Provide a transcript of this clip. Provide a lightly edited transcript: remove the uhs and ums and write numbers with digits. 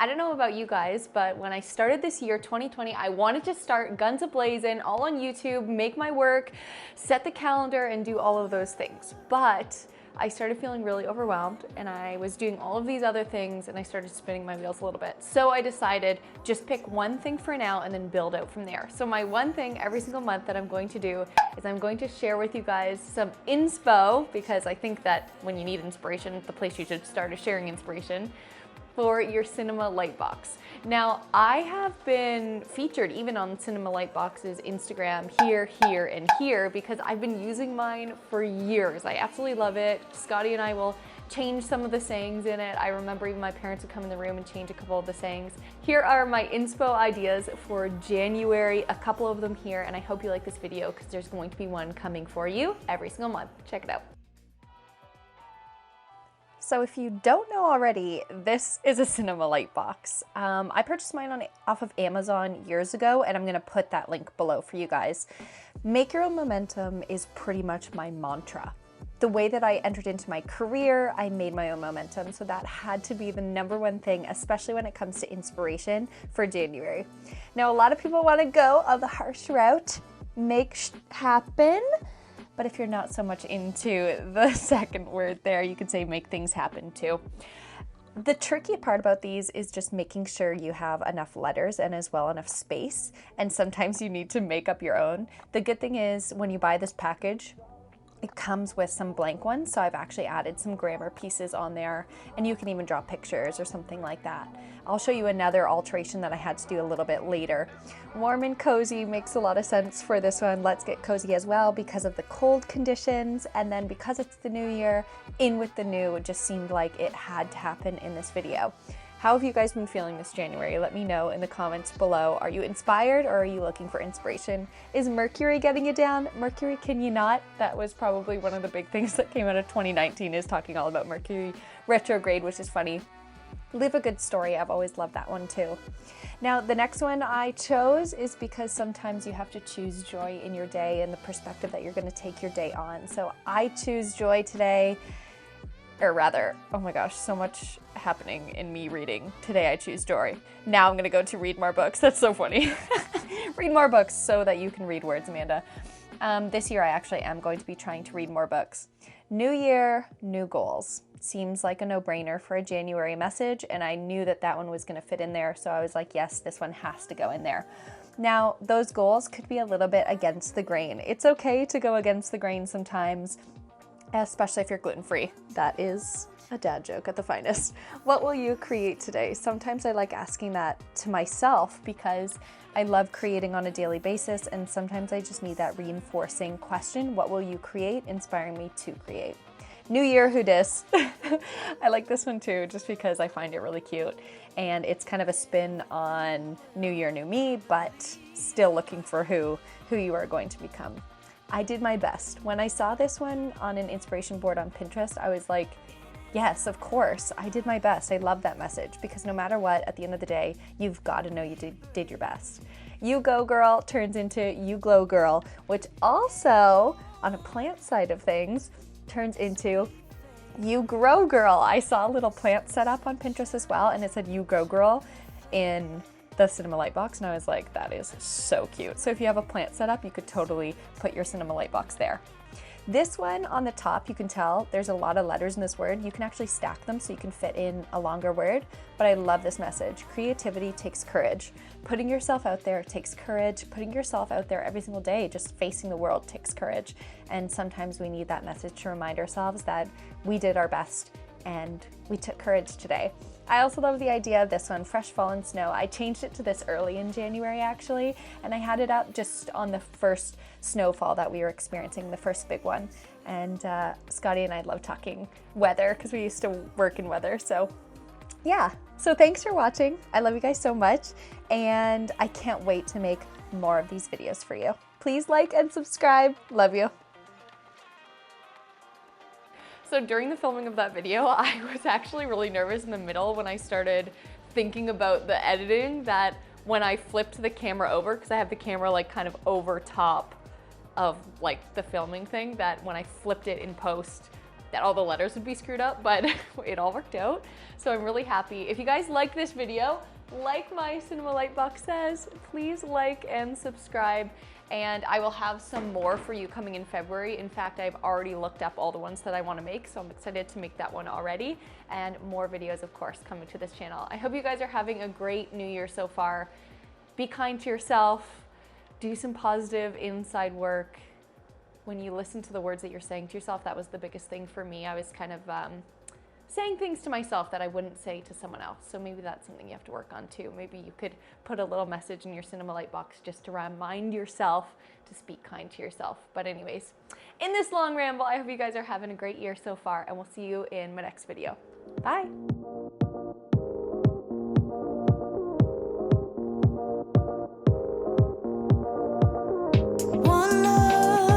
I don't know about you guys, but when I started this year, 2020, I wanted to start guns a-blazing, all on YouTube, make my work, set the calendar, and do all of those things. But I started feeling really overwhelmed, and I was doing all of these other things, and I started spinning my wheels a little bit. So I decided just pick one thing for now and then build out from there. So my one thing every single month that I'm going to do is I'm going to share with you guys some inspo, because I think that when you need inspiration, the place you should start is sharing inspiration for your cinema light box. Now, I have been featured even on Cinema Lightbox's Instagram here, and here, because I've been using mine for years. I absolutely love it. Scotty and I will change some of the sayings in it. I remember even my parents would come in the room and change a couple of the sayings. Here are my inspo ideas for January, a couple of them here, and I hope you like this video because there's going to be one coming for you every single month. Check it out. So if you don't know already, this is a cinema light box. I purchased mine off of Amazon years ago, and I'm gonna put that link below for you guys. Make your own momentum is pretty much my mantra. The way that I entered into my career, I made my own momentum, so that had to be the #1 thing, especially when it comes to inspiration for January. Now, a lot of people wanna go on the harsh route, make happen. But if you're not so much into the second word there, you could say make things happen too. The tricky part about these is just making sure you have enough letters and as well enough space. And sometimes you need to make up your own. The good thing is when you buy this package, it comes with some blank ones. So I've actually added some grammar pieces on there, and you can even draw pictures or something like that. I'll show you another alteration that I had to do a little bit later. Warm and cozy makes a lot of sense for this one. Let's get cozy as well because of the cold conditions, and then because it's the new year, in with the new, it just seemed like it had to happen in this video. How have you guys been feeling this January? Let me know in the comments below. Are you inspired or are you looking for inspiration? Is Mercury getting you down? Mercury, can you not? That was probably one of the big things that came out of 2019, is talking all about Mercury retrograde, which is funny. Live a good story. I've always loved that one too. Now, the next one I chose is because sometimes you have to choose joy in your day and the perspective that you're going to take your day on. So I choose joy today, or rather, oh my gosh, so much happening in me reading. Today I choose joy. Now I'm going to go to read more books. That's so funny. Read more books so that you can read words, Amanda. This year I actually am going to be trying to read more books. New year, new goals. Seems like a no-brainer for a January message, and I knew that that one was going to fit in there, so I was like, yes, this one has to go in there. Now, those goals could be a little bit against the grain. It's okay to go against the grain sometimes, especially if you're gluten-free. That is a dad joke at the finest. What will you create today? Sometimes I like asking that to myself because I love creating on a daily basis, and sometimes I just need that reinforcing question. What will you create? Inspiring me to create. New year, who dis? I like this one too, just because I find it really cute. And it's kind of a spin on new year, new me, but still looking for who you are going to become. I did my best. When I saw this one on an inspiration board on Pinterest, I was like, yes, of course, I did my best. I love that message because no matter what, at the end of the day, you've got to know you did your best. You go girl turns into you glow girl, which also, on a plant side of things, turns into you grow girl. I saw a little plant set up on Pinterest as well, and it said you grow girl in the cinema light box, and I was like, that is so cute. So if you have a plant set up, you could totally put your cinema light box there. This one on the top, you can tell there's a lot of letters in this word. You can actually stack them so you can fit in a longer word, but I love this message. Creativity takes courage. Putting yourself out there takes courage. Putting yourself out there every single day, just facing the world, takes courage. And sometimes we need that message to remind ourselves that we did our best and we took courage today. I also love the idea of this one, fresh fallen snow. I changed it to this early in January actually, and I had it up just on the first snowfall that we were experiencing, the first big one. And Scotty and I love talking weather because we used to work in weather. So yeah, so thanks for watching. I love you guys so much, and I can't wait to make more of these videos for you. Please like and subscribe. Love you. So during the filming of that video, I was actually really nervous in the middle when I started thinking about the editing, that when I flipped the camera over, because I have the camera like kind of over top of like the filming thing, that when I flipped it in post, that all the letters would be screwed up, but it all worked out. So I'm really happy. If you guys like this video, like my cinema light box says, please like and subscribe. And I will have some more for you coming in February. In fact, I've already looked up all the ones that I want to make, so I'm excited to make that one already. And more videos, of course, coming to this channel. I hope you guys are having a great new year so far. Be kind to yourself. Do some positive inside work. When you listen to the words that you're saying to yourself, that was the biggest thing for me. I was kind of saying things to myself that I wouldn't say to someone else. So maybe that's something you have to work on too. Maybe you could put a little message in your cinema light box just to remind yourself to speak kind to yourself. But anyways, in this long ramble, I hope you guys are having a great year so far, and we'll see you in my next video. Bye.